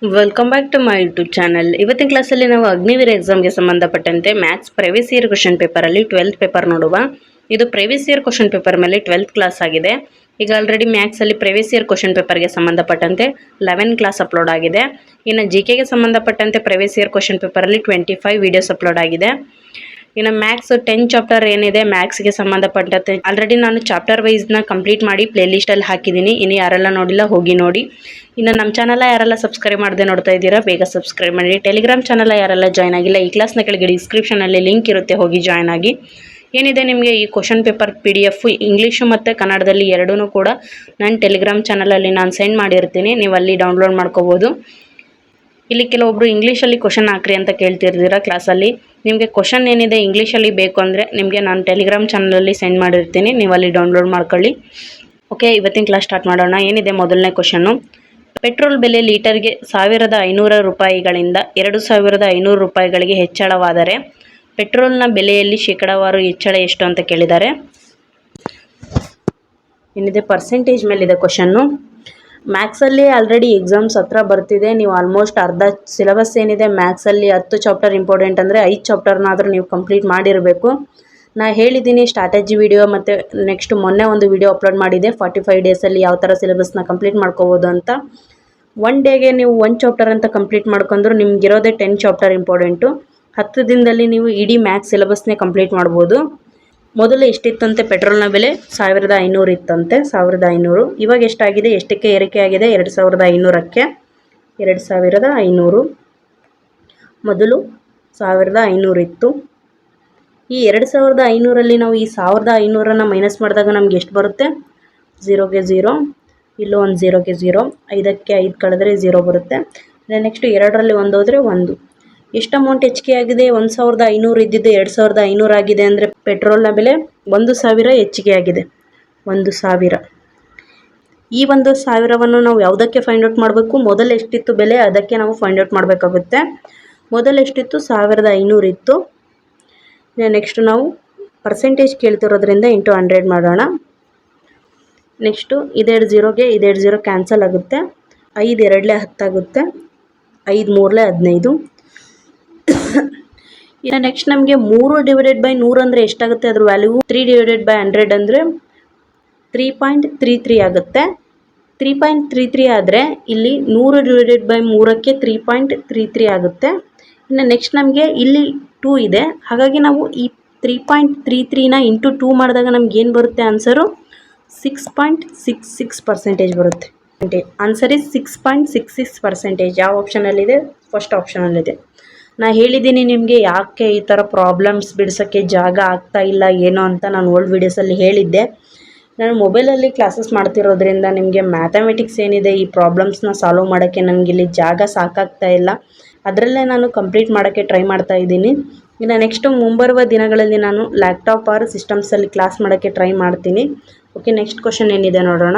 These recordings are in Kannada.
Welcome back to my YouTube channel. ಇವತ್ತಿನ ಕ್ಲಾಸಲ್ಲಿ ನಾವು ಅಗ್ನಿವೀರ್ ಎಕ್ಸಾಮ್ಗೆ ಸಂಬಂಧಪಟ್ಟಂತೆ ಮ್ಯಾಥ್ಸ್ ಪ್ರಿವಿಯಸ್ ಇಯರ್ ಕ್ವಶನ್ ಪೇಪರಲ್ಲಿ 12th ಪೇಪರ್ ನೋಡುವ. ಇದು ಪ್ರಿವಿಯಸ್ ಇಯರ್ ಕ್ವಶನ್ ಪೇಪರ್ ಮೇಲೆ 12th ಕ್ಲಾಸ್ ಆಗಿದೆ. ಈಗ ಆಲ್ರೆಡಿ ಮ್ಯಾಥ್ಸಲ್ಲಿ ಪ್ರಿವಿಯಸ್ ಇಯರ್ ಕ್ವಶನ್ ಪೇಪರ್ಗೆ ಸಂಬಂಧಪಟ್ಟಂತೆ 11 ಕ್ಲಾಸ್ ಅಪ್ಲೋಡ್ ಆಗಿದೆ. ಇನ್ನು ಜಿಕೆಗೆ ಸಂಬಂಧಪಟ್ಟಂತೆ ಪ್ರಿವಿಯಸ್ ಇಯರ್ ಕ್ವಶನ್ ಪೇಪರಲ್ಲಿ 25 ವಿಡಿಯೋಸ್ ಅಪ್ಲೋಡ್ ಆಗಿದೆ. ಇನ್ನು ಮ್ಯಾಥ್ಸ್ 10 ಚಾಪ್ಟರ್ ಏನಿದೆ ಮ್ಯಾಥ್ಸ್ಗೆ ಸಂಬಂಧಪಟ್ಟಂತೆ ಆಲ್ರೆಡಿ ನಾನು ಚಾಪ್ಟರ್ ವೈಸ್ನ ಕಂಪ್ಲೀಟ್ ಮಾಡಿ ಪ್ಲೇಲಿಸ್ಟಲ್ಲಿ ಹಾಕಿದ್ದೀನಿ. ಇನ್ನು ಯಾರೆಲ್ಲ ನೋಡಿಲ್ಲ ಹೋಗಿ ನೋಡಿ. ಇನ್ನು ನಮ್ಮ ಚಾನಲ್ ಯಾರೆಲ್ಲ ಸಬ್ಸ್ಕ್ರೈಬ್ ಮಾಡದೆ ನೋಡ್ತಾ ಇದ್ದೀರಾ ಬೇಗ ಸಬ್ಸ್ಕ್ರೈಬ್ ಮಾಡಿ. ಟೆಲಿಗ್ರಾಮ್ ಚಾನಲ್ ಯಾರೆಲ್ಲ ಜಾಯ್ನ್ ಆಗಿಲ್ಲ ಈ ಕ್ಲಾಸ್ನ ಕೆಳಗೆ ಡಿಸ್ಕ್ರಿಪ್ಷನಲ್ಲಿ ಲಿಂಕ್ ಇರುತ್ತೆ, ಹೋಗಿ ಜಾಯ್ನ್ ಆಗಿ. ಏನಿದೆ ನಿಮಗೆ ಈ ಕ್ವಶನ್ ಪೇಪರ್ PDF ಇಂಗ್ಲೀಷು ಮತ್ತು ಕನ್ನಡದಲ್ಲಿ ಎರಡೂ ಕೂಡ ನಾನು ಟೆಲಿಗ್ರಾಮ್ ಚಾನಲಲ್ಲಿ ನಾನು ಸೆಂಡ್ ಮಾಡಿರ್ತೀನಿ, ನೀವು ಅಲ್ಲಿ ಡೌನ್ಲೋಡ್ ಮಾಡ್ಕೋಬೋದು. ಇಲ್ಲಿ ಕೆಲವೊಬ್ಬರು ಇಂಗ್ಲೀಷಲ್ಲಿ ಕ್ವಶನ್ ಹಾಕ್ರಿ ಅಂತ ಕೇಳ್ತಿರ್ತೀರ ಕ್ಲಾಸಲ್ಲಿ. ನಿಮಗೆ ಕ್ವಶನ್ ಏನಿದೆ ಇಂಗ್ಲೀಷಲ್ಲಿ ಬೇಕು ಅಂದರೆ ನಿಮಗೆ ನಾನು ಟೆಲಿಗ್ರಾಮ್ ಚಾನಲಲ್ಲಿ ಸೆಂಡ್ ಮಾಡಿರ್ತೀನಿ, ನೀವು ಅಲ್ಲಿ ಡೌನ್ಲೋಡ್ ಮಾಡ್ಕೊಳ್ಳಿ. ಓಕೆ, ಇವತ್ತಿನ ಕ್ಲಾಸ್ ಸ್ಟಾರ್ಟ್ ಮಾಡೋಣ. ಏನಿದೆ ಮೊದಲನೇ ಕ್ವಶನ್ನು, ಪೆಟ್ರೋಲ್ ಬೆಲೆ ಲೀಟರ್ಗೆ 1500 ರೂಪಾಯಿಗಳಿಂದ 2500 ರೂಪಾಯಿಗಳಿಗೆ ಹೆಚ್ಚಳವಾದರೆ ಪೆಟ್ರೋಲ್ನ ಬೆಲೆಯಲ್ಲಿ ಶೇಕಡಾವಾರು ಹೆಚ್ಚಳ ಎಷ್ಟು ಅಂತ ಕೇಳಿದ್ದಾರೆ. ಏನಿದೆ ಪರ್ಸೆಂಟೇಜ್ ಮೇಲಿದೆ ಕ್ವಶನ್ನು. ಮ್ಯಾಥ್ಸಲ್ಲಿ ಆಲ್ರೆಡಿ ಎಕ್ಸಾಮ್ಸ್ ಹತ್ರ ಬರ್ತಿದೆ. ನೀವು ಆಲ್ಮೋಸ್ಟ್ ಅರ್ಧ ಸಿಲೆಬಸ್ ಏನಿದೆ ಮ್ಯಾಥ್ಸಲ್ಲಿ 10 ಚಾಪ್ಟರ್ ಇಂಪಾರ್ಟೆಂಟ್ ಅಂದರೆ 5 ಚಾಪ್ಟರ್ನಾದರೂ ನೀವು ಕಂಪ್ಲೀಟ್ ಮಾಡಿರಬೇಕು. ನಾನು ಹೇಳಿದ್ದೀನಿ ಸ್ಟ್ರಾಟಜಿ ವಿಡಿಯೋ ಮತ್ತು ನೆಕ್ಸ್ಟ್ ಮೊನ್ನೆ ಒಂದು ವಿಡಿಯೋ ಅಪ್ಲೋಡ್ ಮಾಡಿದೆ 45 ಡೇಸಲ್ಲಿ ಯಾವ ಥರ ಸಿಲೆಬಸ್ನ ಕಂಪ್ಲೀಟ್ ಮಾಡ್ಕೋಬೋದು ಅಂತ. 1 ಡೇಗೆ ನೀವು 1 ಚಾಪ್ಟರ್ ಅಂತ ಕಂಪ್ಲೀಟ್ ಮಾಡ್ಕೊಂಡ್ರು ನಿಮ್ಗಿರೋದೇ 10 ಚಾಪ್ಟರ್ ಇಂಪಾರ್ಟೆಂಟು. 10 ದಿನದಲ್ಲಿ ನೀವು ಇಡೀ ಮ್ಯಾಥ್ಸ್ ಸಿಲೆಬಸ್ನೇ ಕಂಪ್ಲೀಟ್ ಮಾಡ್ಬೋದು. ಮೊದಲು ಎಷ್ಟಿತ್ತಂತೆ ಪೆಟ್ರೋಲ್ನ ಬೆಲೆ 1500 ಇತ್ತಂತೆ, 1500. ಇವಾಗ ಎಷ್ಟಾಗಿದೆ, ಎಷ್ಟಕ್ಕೆ ಏರಿಕೆ ಆಗಿದೆ? 2500ಕ್ಕೆ. 2500 ಮೊದಲು 1500 ಇತ್ತು. ಈ 2500ರಲ್ಲಿ ನಾವು ಈ 1500ನ್ನು ಮೈನಸ್ ಮಾಡಿದಾಗ ನಮ್ಗೆ ಎಷ್ಟು ಬರುತ್ತೆ? 0ಗೆ 0, ಇಲ್ಲೂ ಒಂದು 0ಗೆ 0, 5ಕ್ಕೆ 5 ಕಳೆದ್ರೆ 0 ಬರುತ್ತೆ. ನೆಕ್ಸ್ಟ್ 2ರಲ್ಲಿ 1 ಹೋದರೆ 1. ಎಷ್ಟು ಅಮೌಂಟ್ ಹೆಚ್ಚಿಗೆ ಆಗಿದೆ? 1500 ಇದ್ದಿದ್ದು 2500 ಆಗಿದೆ ಅಂದರೆ ಪೆಟ್ರೋಲ್ನ ಬೆಲೆ 1000 ಹೆಚ್ಚಿಗೆ ಆಗಿದೆ. 1000. ಈ 1000ವನ್ನು ನಾವು ಯಾವುದಕ್ಕೆ ಫೈಂಡ್ ಔಟ್ ಮಾಡಬೇಕು? ಮೊದಲು ಎಷ್ಟಿತ್ತು ಬೆಲೆ ಅದಕ್ಕೆ ನಾವು ಫೈಂಡ್ ಔಟ್ ಮಾಡಬೇಕಾಗುತ್ತೆ. ಮೊದಲು ಎಷ್ಟಿತ್ತು? 1500 ಇತ್ತು. ನೆಕ್ಸ್ಟ್ ನಾವು ಪರ್ಸೆಂಟೇಜ್ ಕೇಳ್ತಿರೋದ್ರಿಂದ ಇಂಟು 100 ಮಾಡೋಣ. ನೆಕ್ಸ್ಟು ಇದೆರಡು 0ಗೆ ಇದೆರಡು 0 ಕ್ಯಾನ್ಸಲ್ ಆಗುತ್ತೆ. 5 2ಲೆ 10 ಆಗುತ್ತೆ. 5 3ಲೆ 15. ಇನ್ನು ನೆಕ್ಸ್ಟ್ ನಮಗೆ 3/100 ಅಂದರೆ ಎಷ್ಟಾಗುತ್ತೆ? ಅದ್ರ ವ್ಯಾಲ್ಯೂ 3/100 ಅಂದರೆ 3.33 ಆಗುತ್ತೆ. 3.33 ಆದರೆ ಇಲ್ಲಿ 100/3ಕ್ಕೆ 3.33 ಆಗುತ್ತೆ. ಇನ್ನು ನೆಕ್ಸ್ಟ್ ನಮಗೆ ಇಲ್ಲಿ 2 ಇದೆ, ಹಾಗಾಗಿ ನಾವು ಈ 3.33ನ ಇಂಟು 2 ಮಾಡಿದಾಗ ನಮ್ಗೆ ಏನು ಬರುತ್ತೆ? ಆನ್ಸರು 6.66% ಬರುತ್ತೆ. Answer is 6.66%. ಯಾವ ಆಪ್ಷನಲ್ಲಿದೆ? ಫಸ್ಟ್ ಆಪ್ಷನಲ್ಲಿದೆ. ನಾನು ಹೇಳಿದ್ದೀನಿ ನಿಮಗೆ ಯಾಕೆ ಈ ಥರ ಪ್ರಾಬ್ಲಮ್ಸ್ ಬಿಡಿಸೋಕ್ಕೆ ಜಾಗ ಆಗ್ತಾ ಇಲ್ಲ ಏನೋ ಅಂತ ನಾನು ಓಲ್ಡ್ ವೀಡಿಯೋಸಲ್ಲಿ ಹೇಳಿದ್ದೆ. ನಾನು ಮೊಬೈಲಲ್ಲಿ ಕ್ಲಾಸಸ್ ಮಾಡ್ತಿರೋದ್ರಿಂದ ನಿಮಗೆ ಮ್ಯಾಥಮೆಟಿಕ್ಸ್ ಏನಿದೆ ಈ ಪ್ರಾಬ್ಲಮ್ಸ್ನ ಸಾಲ್ವ್ ಮಾಡೋಕ್ಕೆ ನನಗಿಲ್ಲಿ ಜಾಗ ಸಾಕಾಗ್ತಾ ಇಲ್ಲ. ಅದರಲ್ಲೇ ನಾನು ಕಂಪ್ಲೀಟ್ ಮಾಡೋಕ್ಕೆ ಟ್ರೈ ಮಾಡ್ತಾ ಇದ್ದೀನಿ. ಇನ್ನು ನೆಕ್ಸ್ಟು ಮುಂಬರುವ ದಿನಗಳಲ್ಲಿ ನಾನು ಲ್ಯಾಪ್ಟಾಪ್ ಆರ್ ಸಿಸ್ಟಮ್ಸಲ್ಲಿ ಕ್ಲಾಸ್ ಮಾಡೋಕ್ಕೆ ಟ್ರೈ ಮಾಡ್ತೀನಿ. ಓಕೆ, ನೆಕ್ಸ್ಟ್ ಕ್ವಶನ್ ಏನಿದೆ ನೋಡೋಣ.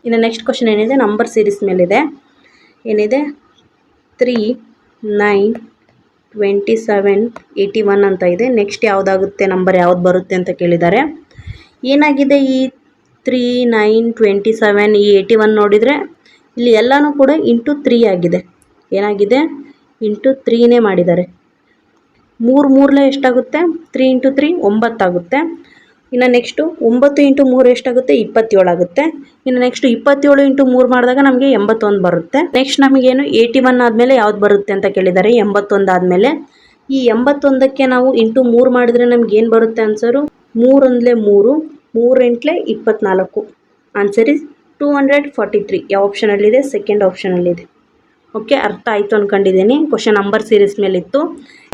ಇನ್ನು ನೆಕ್ಸ್ಟ್ ಕ್ವಶನ್ ಏನಿದೆ ನಂಬರ್ ಸೀರೀಸ್ ಮೇಲಿದೆ. ಏನಿದೆ 3, 9, 27, 81 ಅಂತ ಇದೆ. ನೆಕ್ಸ್ಟ್ ಯಾವುದಾಗುತ್ತೆ, ನಂಬರ್ ಯಾವ್ದು ಬರುತ್ತೆ ಅಂತ ಕೇಳಿದ್ದಾರೆ. ಏನಾಗಿದೆ ಈ 3, 9, 27 ಈ 81 ನೋಡಿದರೆ ಇಲ್ಲಿ ಎಲ್ಲನೂ ಕೂಡ ಇಂಟು 3 ಆಗಿದೆ. ಏನಾಗಿದೆ? ಇಂಟು 3ನೇ ಮಾಡಿದ್ದಾರೆ. 3 3ಲೆ ಎಷ್ಟಾಗುತ್ತೆ? 3 × 3 9 ಆಗುತ್ತೆ. ಇನ್ನು ನೆಕ್ಸ್ಟು 9 × 3 ಎಷ್ಟಾಗುತ್ತೆ? 27 ಆಗುತ್ತೆ. ಇನ್ನು ನೆಕ್ಸ್ಟು 27 × 3 ಮಾಡಿದಾಗ ನಮಗೆ 81 ಬರುತ್ತೆ. ನೆಕ್ಸ್ಟ್ ನಮಗೇನು 81 ಆದಮೇಲೆ ಯಾವ್ದು ಬರುತ್ತೆ ಅಂತ ಕೇಳಿದ್ದಾರೆ. 81 ಆದಮೇಲೆ ಈ 81ಕ್ಕೆ ನಾವು ಇಂಟು 3 ಮಾಡಿದರೆ ನಮ್ಗೆ ಏನು ಬರುತ್ತೆ ಆನ್ಸರು? 3 1 3, 3 8 24. Answer is 243. ಯಾವ ಆಪ್ಷನಲ್ಲಿದೆ? ಸೆಕೆಂಡ್ ಆಪ್ಷನಲ್ಲಿದೆ. ಓಕೆ, ಅರ್ಥ ಆಯಿತು ಅಂದ್ಕೊಂಡಿದ್ದೀನಿ. ಕ್ವಶನ್ ನಂಬರ್ ಸೀರೀಸ್ ಮೇಲಿತ್ತು.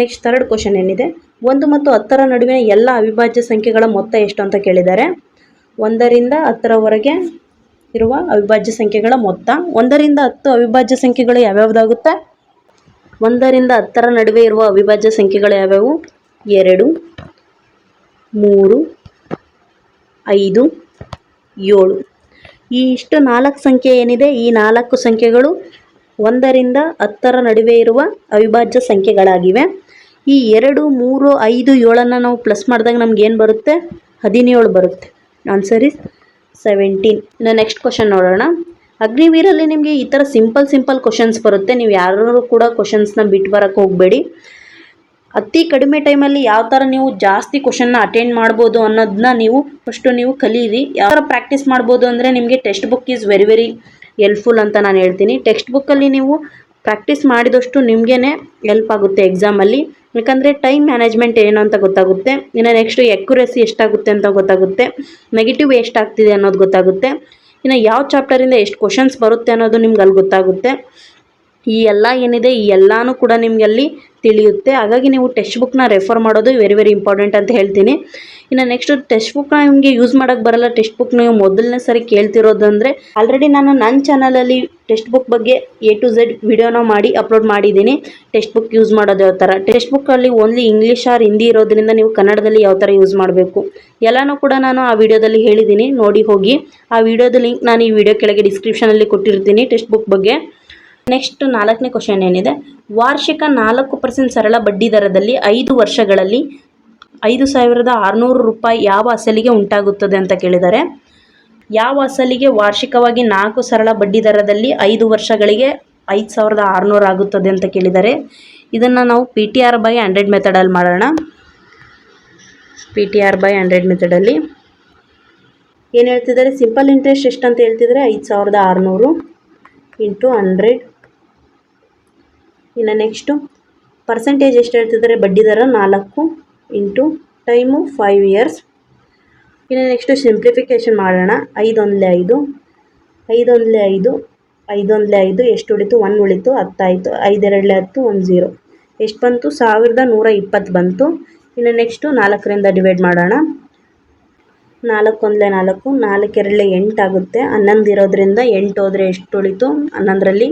ನೆಕ್ಸ್ಟ್ ಥರ್ಡ್ ಕ್ವಶನ್ ಏನಿದೆ, 1 ಮತ್ತು 10ರ ನಡುವಿನ ಎಲ್ಲ ಅವಿಭಾಜ್ಯ ಸಂಖ್ಯೆಗಳ ಮೊತ್ತ ಎಷ್ಟು ಅಂತ ಕೇಳಿದ್ದಾರೆ. 1ರಿಂದ 10ರವರೆಗೆ ಇರುವ ಅವಿಭಾಜ್ಯ ಸಂಖ್ಯೆಗಳ ಮೊತ್ತ. 1ರಿಂದ 10 ಅವಿಭಾಜ್ಯ ಸಂಖ್ಯೆಗಳು ಯಾವ್ಯಾವುದಾಗುತ್ತೆ? 1ರಿಂದ 10ರ ನಡುವೆ ಇರುವ ಅವಿಭಾಜ್ಯ ಸಂಖ್ಯೆಗಳು ಯಾವ್ಯಾವು? 2, 3, 5, 7. ಈ ಇಷ್ಟು 4 ಸಂಖ್ಯೆ ಏನಿದೆ ಈ 4 ಸಂಖ್ಯೆಗಳು 1ರಿಂದ 10ರ ನಡುವೆ ಇರುವ ಅವಿಭಾಜ್ಯ ಸಂಖ್ಯೆಗಳಾಗಿವೆ. ಈ 2, 3, 5, 7ನ್ನು ನಾವು ಪ್ಲಸ್ ಮಾಡಿದಾಗ ನಮ್ಗೆ ಏನು ಬರುತ್ತೆ? 17 ಬರುತ್ತೆ. Answer is 17. ಇನ್ನು ನೆಕ್ಸ್ಟ್ ಕ್ವಶನ್ ನೋಡೋಣ. ಅಗ್ನಿವೀರಲ್ಲಿ ನಿಮಗೆ ಈ ಥರ ಸಿಂಪಲ್ ಕ್ವಶನ್ಸ್ ಬರುತ್ತೆ. ನೀವು ಯಾರು ಕೂಡ ಕ್ವಶನ್ಸ್ನ ಬಿಟ್ಟು ಬರೋಕ್ಕೆ ಹೋಗಬೇಡಿ. ಅತಿ ಕಡಿಮೆ ಟೈಮಲ್ಲಿ ಯಾವ ಥರ ನೀವು ಜಾಸ್ತಿ ಕ್ವಶನ್ನ ಅಟೆಂಡ್ ಮಾಡ್ಬೋದು ಅನ್ನೋದನ್ನ ನೀವು ಫಸ್ಟು ನೀವು ಕಲೀರಿ. ಯಾವ ಥರ ಪ್ರಾಕ್ಟೀಸ್ ಮಾಡ್ಬೋದು ಅಂದರೆ ನಿಮಗೆ text book is very helpful ಅಂತ ನಾನು ಹೇಳ್ತೀನಿ. ಟೆಕ್ಸ್ಟ್ ಬುಕ್ಕಲ್ಲಿ ನೀವು ಪ್ರಾಕ್ಟೀಸ್ ಮಾಡಿದಷ್ಟು ನಿಮಗೇ ಹೆಲ್ಪ್ ಆಗುತ್ತೆ ಎಕ್ಸಾಮಲ್ಲಿ. ಯಾಕಂದರೆ ಟೈಮ್ ಮ್ಯಾನೇಜ್ಮೆಂಟ್ ಏನು ಅಂತ ಗೊತ್ತಾಗುತ್ತೆ. ಇನ್ನು ನೆಕ್ಸ್ಟು ಎಕ್ಯುರಸಿ ಎಷ್ಟಾಗುತ್ತೆ ಅಂತ ಗೊತ್ತಾಗುತ್ತೆ. ನೆಗೆಟಿವ್ ಎಷ್ಟಾಗ್ತಿದೆ ಅನ್ನೋದು ಗೊತ್ತಾಗುತ್ತೆ. ಇನ್ನು ಯಾವ ಚಾಪ್ಟರಿಂದ ಎಷ್ಟು ಕ್ವಶನ್ಸ್ ಬರುತ್ತೆ ಅನ್ನೋದು ನಿಮ್ಗೆ ಅಲ್ಲಿ ಗೊತ್ತಾಗುತ್ತೆ. ಈ ಎಲ್ಲ ಏನಿದೆ ಈ ಎಲ್ಲನೂ ಕೂಡ ನಿಮಗೆ ಅಲ್ಲಿ ತಿಳಿಯುತ್ತೆ. ಹಾಗಾಗಿ ನೀವು ಟೆಕ್ಸ್ಟ್ ಬುಕ್ನ ರೆಫರ್ ಮಾಡೋದು ವೆರಿ ಇಂಪಾರ್ಟೆಂಟ್ ಅಂತ ಹೇಳ್ತೀನಿ. ಇನ್ನು ನೆಕ್ಸ್ಟ್ ಟೆಕ್ಸ್ಟ್ ಬುಕ್ನ ನಿಮಗೆ ಯೂಸ್ ಮಾಡೋಕ್ಕೆ ಬರಲ್ಲ, ಟೆಕ್ಸ್ಟ್ ಬುಕ್ ನೀವು ಮೊದಲನೇ ಸರಿ ಕೇಳ್ತಿರೋದಂದರೆ ಆಲ್ರೆಡಿ ನಾನು ನನ್ನ ಚಾನಲಲ್ಲಿ ಟೆಕ್ಸ್ಟ್ ಬುಕ್ ಬಗ್ಗೆ A to Z ವಿಡಿಯೋನ ಮಾಡಿ ಅಪ್ಲೋಡ್ ಮಾಡಿದ್ದೀನಿ. ಟೆಕ್ಸ್ಟ್ ಬುಕ್ ಯೂಸ್ ಮಾಡೋದು ಯಾವ ಥರ, ಟೆಕ್ಸ್ಟ್ ಬುಕ್ಕಲ್ಲಿ ಓನ್ಲಿ ಇಂಗ್ಲೀಷ್ ಆರ್ ಹಿಂದಿ ಇರೋದ್ರಿಂದ ನೀವು ಕನ್ನಡದಲ್ಲಿ ಯಾವ ಥರ ಯೂಸ್ ಮಾಡಬೇಕು ಎಲ್ಲನೂ ಕೂಡ ನಾನು ಆ ವಿಡಿಯೋದಲ್ಲಿ ಹೇಳಿದ್ದೀನಿ. ನೋಡಿ ಹೋಗಿ, ಆ ವಿಡಿಯೋದ ಲಿಂಕ್ ನಾನು ಈ ವಿಡಿಯೋ ಕೆಳಗೆ ಡಿಸ್ಕ್ರಿಪ್ಷನಲ್ಲಿ ಕೊಟ್ಟಿರ್ತೀನಿ ಟೆಕ್ಸ್ಟ್ ಬುಕ್ ಬಗ್ಗೆ. ನೆಕ್ಸ್ಟ್ 4ನೇ ಕ್ವಶನ್ ಏನಿದೆ, ವಾರ್ಷಿಕ 4% ಸರಳ ಬಡ್ಡಿ ದರದಲ್ಲಿ 5 ವರ್ಷಗಳಲ್ಲಿ 5,600 ರೂಪಾಯಿ ಯಾವ ಅಸಲಿಗೆ ಉಂಟಾಗುತ್ತದೆ ಅಂತ ಕೇಳಿದ್ದಾರೆ. ಯಾವ ಅಸಲಿಗೆ ವಾರ್ಷಿಕವಾಗಿ 4 ಸರಳ ಬಡ್ಡಿ ದರದಲ್ಲಿ 5 ವರ್ಷಗಳಿಗೆ 5,600 ಆಗುತ್ತದೆ ಅಂತ ಕೇಳಿದ್ದಾರೆ. ಇದನ್ನು ನಾವು PTR/100 ಮೆಥಡಲ್ಲಿ ಮಾಡೋಣ. PTR/100 ಮೆಥಡಲ್ಲಿ ಏನು ಹೇಳ್ತಿದ್ದಾರೆ, ಸಿಂಪಲ್ ಇಂಟ್ರೆಸ್ಟ್ ಎಷ್ಟು ಅಂತ ಹೇಳ್ತಿದ್ದಾರೆ 5,600 ಇಂಟು 100. ಇನ್ನು ನೆಕ್ಸ್ಟು ಪರ್ಸೆಂಟೇಜ್ ಎಷ್ಟು ಹೇಳ್ತಿದ್ದಾರೆ, ಬಡ್ಡಿ ದರ 4 ಇಂಟು ಟೈಮು 5 ಇಯರ್ಸ್. ಇನ್ನು ನೆಕ್ಸ್ಟು ಸಿಂಪ್ಲಿಫಿಕೇಷನ್ ಮಾಡೋಣ. 5 1 5, 5 1 5, 5 1 5 ಎಷ್ಟು ಉಳಿತು, 1 ಉಳಿತು, 10 ಆಯಿತು. 5 2 10, 1 0 ಎಷ್ಟು ಬಂತು, 1120 ಬಂತು. ಇನ್ನು ನೆಕ್ಸ್ಟು 4ರಿಂದ ಡಿವೈಡ್ ಮಾಡೋಣ. 4 1 4, 4 2 8 ಆಗುತ್ತೆ. 11 ಇರೋದ್ರಿಂದ 8 ಹೋದರೆ ಎಷ್ಟು ಉಳಿತು, 11ರಲ್ಲಿ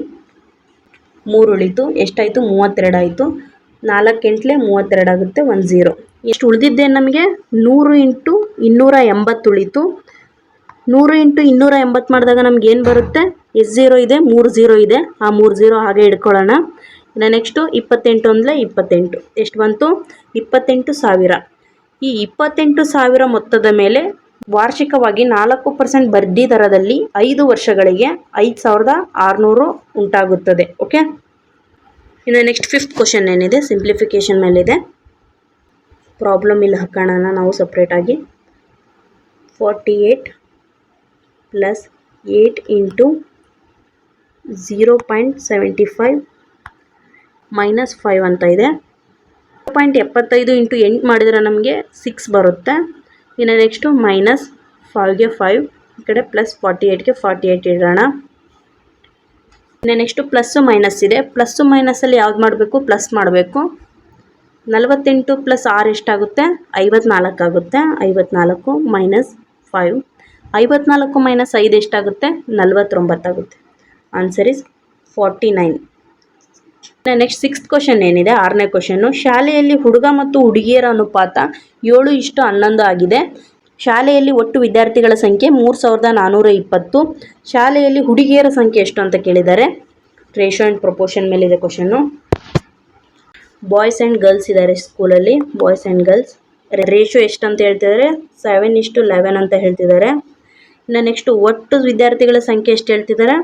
3 ಉಳಿತು. ಎಷ್ಟಾಯಿತು, 32 ಆಯಿತು. 4 8 32 ಆಗುತ್ತೆ, 1 0. ಎಷ್ಟು ಉಳಿದಿದ್ದೆ ನಮಗೆ 100 ಇಂಟು 280 ಉಳಿತು. 100 ಇಂಟು 280 ಮಾಡಿದಾಗ ನಮ್ಗೆ ಏನು ಬರುತ್ತೆ, ಎಷ್ಟು 0 ಇದೆ, 3 0 ಇದೆ. ಆ 3 0 ಹಾಗೆ ಇಟ್ಕೊಳ್ಳೋಣ. ಇನ್ನು ನೆಕ್ಸ್ಟು 28 1 28 ಎಷ್ಟು ಬಂತು, 28,000. ಈ 28,000 ಮೊತ್ತದ ಮೇಲೆ ವಾರ್ಷಿಕವಾಗಿ 4% ಬಡ್ಡಿ ದರದಲ್ಲಿ 5 ವರ್ಷಗಳಿಗೆ 5,600 ಉಂಟಾಗುತ್ತದೆ. ಓಕೆ, ಇನ್ನು ನೆಕ್ಸ್ಟ್ 5th ಕ್ವಶನ್ ಏನಿದೆ ಸಿಂಪ್ಲಿಫಿಕೇಷನ್ ಮೇಲಿದೆ. ಪ್ರಾಬ್ಲಮ್ ಇಲ್ಲಿ ಹಾಕೋಣ ನಾವು ಸಪ್ರೇಟಾಗಿ. 48 ಪ್ಲಸ್ 8 ಇಂಟು 0.75 ಮೈನಸ್ 5 ಅಂತ ಇದೆ. 0.75 ಇಂಟು 8 ಮಾಡಿದರೆ ನಮಗೆ 6 ಬರುತ್ತೆ. ಇನ್ನು ನೆಕ್ಸ್ಟು ಮೈನಸ್ 5ಗೆ 5, ಈ ಕಡೆ ಪ್ಲಸ್ 48ಗೆ 48 ಇಡೋಣ. ಇನ್ನು ನೆಕ್ಸ್ಟು ಪ್ಲಸ್ಸು ಮೈನಸ್ ಇದೆ. ಪ್ಲಸ್ಸು ಮೈನಸಲ್ಲಿ ಯಾವ್ದು ಮಾಡಬೇಕು, ಪ್ಲಸ್ ಮಾಡಬೇಕು. 48 ಪ್ಲಸ್ 6 ಎಷ್ಟಾಗುತ್ತೆ, 54 ಆಗುತ್ತೆ. 54 ಮೈನಸ್ 5, 54 ಮೈನಸ್ 5 ಎಷ್ಟಾಗುತ್ತೆ, 49 ಆಗುತ್ತೆ. Answer is 49. Next 6th question ಏನಿದೆ, 6ನೇ ಕ್ವಶನ್ನು. ಶಾಲೆಯಲ್ಲಿ ಹುಡುಗ ಮತ್ತು ಹುಡುಗಿಯರ ಅನುಪಾತ 7:11 ಆಗಿದೆ. ಶಾಲೆಯಲ್ಲಿ ಒಟ್ಟು ವಿದ್ಯಾರ್ಥಿಗಳ ಸಂಖ್ಯೆ 3,420. ಶಾಲೆಯಲ್ಲಿ ಹುಡುಗಿಯರ ಸಂಖ್ಯೆ ಎಷ್ಟು ಅಂತ ಕೇಳಿದ್ದಾರೆ. ರೇಷೋ ಆ್ಯಂಡ್ ಪ್ರಪೋರ್ಷನ್ ಮೇಲಿದೆ ಕ್ವಶನ್ನು. ಬಾಯ್ಸ್ ಆ್ಯಂಡ್ ಗರ್ಲ್ಸ್ ಇದ್ದಾರೆ ಸ್ಕೂಲಲ್ಲಿ, ಬಾಯ್ಸ್ ಆ್ಯಂಡ್ ಗರ್ಲ್ಸ್. ರೇಷೋ ಎಷ್ಟು ಅಂತ ಹೇಳ್ತಿದ್ದಾರೆ, 7:11 ಅಂತ ಹೇಳ್ತಿದ್ದಾರೆ. ಇನ್ನು ನೆಕ್ಸ್ಟು ಒಟ್ಟು ವಿದ್ಯಾರ್ಥಿಗಳ ಸಂಖ್ಯೆ ಎಷ್ಟು ಹೇಳ್ತಿದ್ದಾರೆ,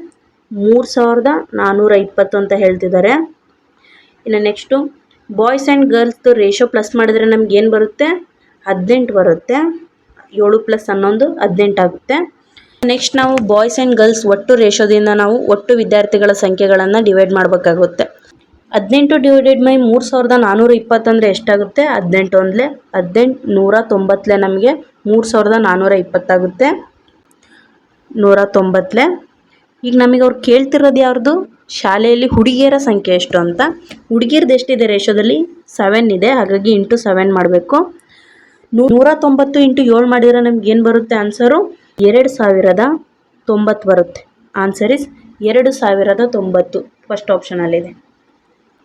3,420 ಅಂತ ಹೇಳ್ತಿದ್ದಾರೆ. ಇನ್ನು ನೆಕ್ಸ್ಟು ಬಾಯ್ಸ್ ಆ್ಯಂಡ್ ಗರ್ಲ್ಸ್ದು ರೇಷೋ ಪ್ಲಸ್ ಮಾಡಿದರೆ ನಮ್ಗೆ ಏನು ಬರುತ್ತೆ, 18 ಬರುತ್ತೆ. 7 + 11 18 ಆಗುತ್ತೆ. ನೆಕ್ಸ್ಟ್ ನಾವು ಬಾಯ್ಸ್ ಆ್ಯಂಡ್ ಗರ್ಲ್ಸ್ ಒಟ್ಟು ರೇಷೋದಿಂದ ನಾವು ಒಟ್ಟು ವಿದ್ಯಾರ್ಥಿಗಳ ಸಂಖ್ಯೆಗಳನ್ನು ಡಿವೈಡ್ ಮಾಡಬೇಕಾಗುತ್ತೆ. 18 ಡಿವೈಡೆಡ್ ಬೈ 3,420 ಅಂದರೆ ಎಷ್ಟಾಗುತ್ತೆ, 18 1 18, 190 ನಮಗೆ 3,420 ಆಗುತ್ತೆ. 190. ಈಗ ನಮಗೆ ಅವ್ರು ಕೇಳ್ತಿರೋದು ಯಾರ್ದು, ಶಾಲೆಯಲ್ಲಿ ಹುಡುಗಿಯರ ಸಂಖ್ಯೆ ಎಷ್ಟು ಅಂತ. ಹುಡುಗಿಯರದ್ದು ಎಷ್ಟಿದೆ ರೇಷೋದಲ್ಲಿ, 7 ಇದೆ. ಹಾಗಾಗಿ ಇಂಟು 7 ಮಾಡಬೇಕು. 190 ಇಂಟು 7 ಮಾಡಿದರೆ ನಮ್ಗೆ ಏನು ಬರುತ್ತೆ ಆನ್ಸರು, 2,090 ಬರುತ್ತೆ. Answer is 2,090. ಫಸ್ಟ್ ಆಪ್ಷನಲ್ಲಿದೆ.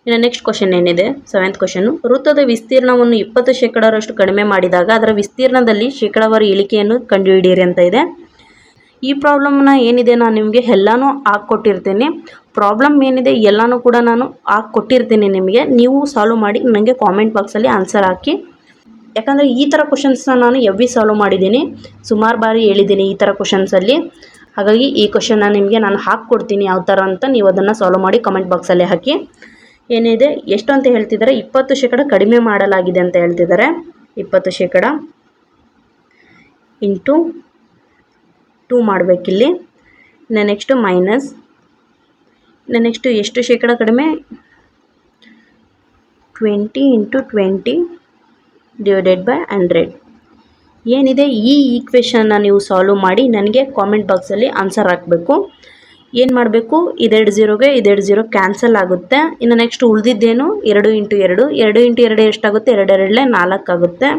ಇನ್ನು ನೆಕ್ಸ್ಟ್ ಕ್ವಶನ್ ಏನಿದೆ, 7th ಕ್ವಶನ್ನು. ವೃತ್ತದ ವಿಸ್ತೀರ್ಣವನ್ನು 20% ಕಡಿಮೆ ಮಾಡಿದಾಗ ಅದರ ವಿಸ್ತೀರ್ಣದಲ್ಲಿ ಶೇಕಡಾವಾರು ಇಳಿಕೆಯನ್ನು ಕಂಡುಹಿಡಿಯಿರಿ ಅಂತ ಇದೆ. ಈ ಪ್ರಾಬ್ಲಮ್ನ ಏನಿದೆ ನಾನು ನಿಮಗೆ ಎಲ್ಲನೂ ಹಾಕ್ಕೊಟ್ಟಿರ್ತೀನಿ. ಪ್ರಾಬ್ಲಮ್ ಏನಿದೆ ಎಲ್ಲನೂ ಕೂಡ ನಾನು ಹಾಕ್ಕೊಟ್ಟಿರ್ತೀನಿ ನಿಮಗೆ. ನೀವು ಸಾಲ್ವ್ ಮಾಡಿ ನನಗೆ ಕಾಮೆಂಟ್ ಬಾಕ್ಸಲ್ಲಿ ಆನ್ಸರ್ ಹಾಕಿ. ಯಾಕಂದರೆ ಈ ಥರ ಕ್ವಶನ್ಸ್ನ ನಾನು ಸಾಲ್ವ್ ಮಾಡಿದ್ದೀನಿ, ಸುಮಾರು ಬಾರಿ ಹೇಳಿದ್ದೀನಿ ಈ ಥರ ಕ್ವಶನ್ಸಲ್ಲಿ. ಹಾಗಾಗಿ ಈ ಕ್ವಶನ್ನ ನಿಮಗೆ ನಾನು ಹಾಕ್ಕೊಡ್ತೀನಿ ಯಾವ ಥರ ಅಂತ, ನೀವು ಅದನ್ನು ಸಾಲ್ವ್ ಮಾಡಿ ಕಮೆಂಟ್ ಬಾಕ್ಸಲ್ಲಿ ಹಾಕಿ. ಏನಿದೆ ಎಷ್ಟು ಅಂತ ಹೇಳ್ತಿದ್ದಾರೆ, 20% ಕಡಿಮೆ ಮಾಡಲಾಗಿದೆ ಅಂತ ಹೇಳ್ತಿದ್ದಾರೆ. 20% ಇಂಟು 2 ಮಾಡಬೇಕಿಲ್ಲಿ. ಇನ್ನು ನೆಕ್ಸ್ಟು ಮೈನಸ್, ಇನ್ನು ನೆಕ್ಸ್ಟು ಎಷ್ಟು ಶೇಕಡ ಕಡಿಮೆ, 20 ಇಂಟು 20 ಡಿವೈಡೆಡ್ ಬೈ 100. ಏನಿದೆ ಈ ಈಕ್ವೇಷನ್ನ ನೀವು ಸಾಲ್ವ್ ಮಾಡಿ ನನಗೆ ಕಾಮೆಂಟ್ ಬಾಕ್ಸಲ್ಲಿ ಆನ್ಸರ್ ಹಾಕಬೇಕು. ಏನು ಮಾಡಬೇಕು, ಇದೆರಡು ಝೀರೋಗೆ ಇದೆರಡು ಝೀರೋ ಕ್ಯಾನ್ಸಲ್ ಆಗುತ್ತೆ. ಇನ್ನು ನೆಕ್ಸ್ಟ್ ಉಳಿದಿದ್ದೇನು, 2 ಇಂಟು 2, 2 ಇಂಟು 2 ಎಷ್ಟಾಗುತ್ತೆ, 2 2 4 ಆಗುತ್ತೆ.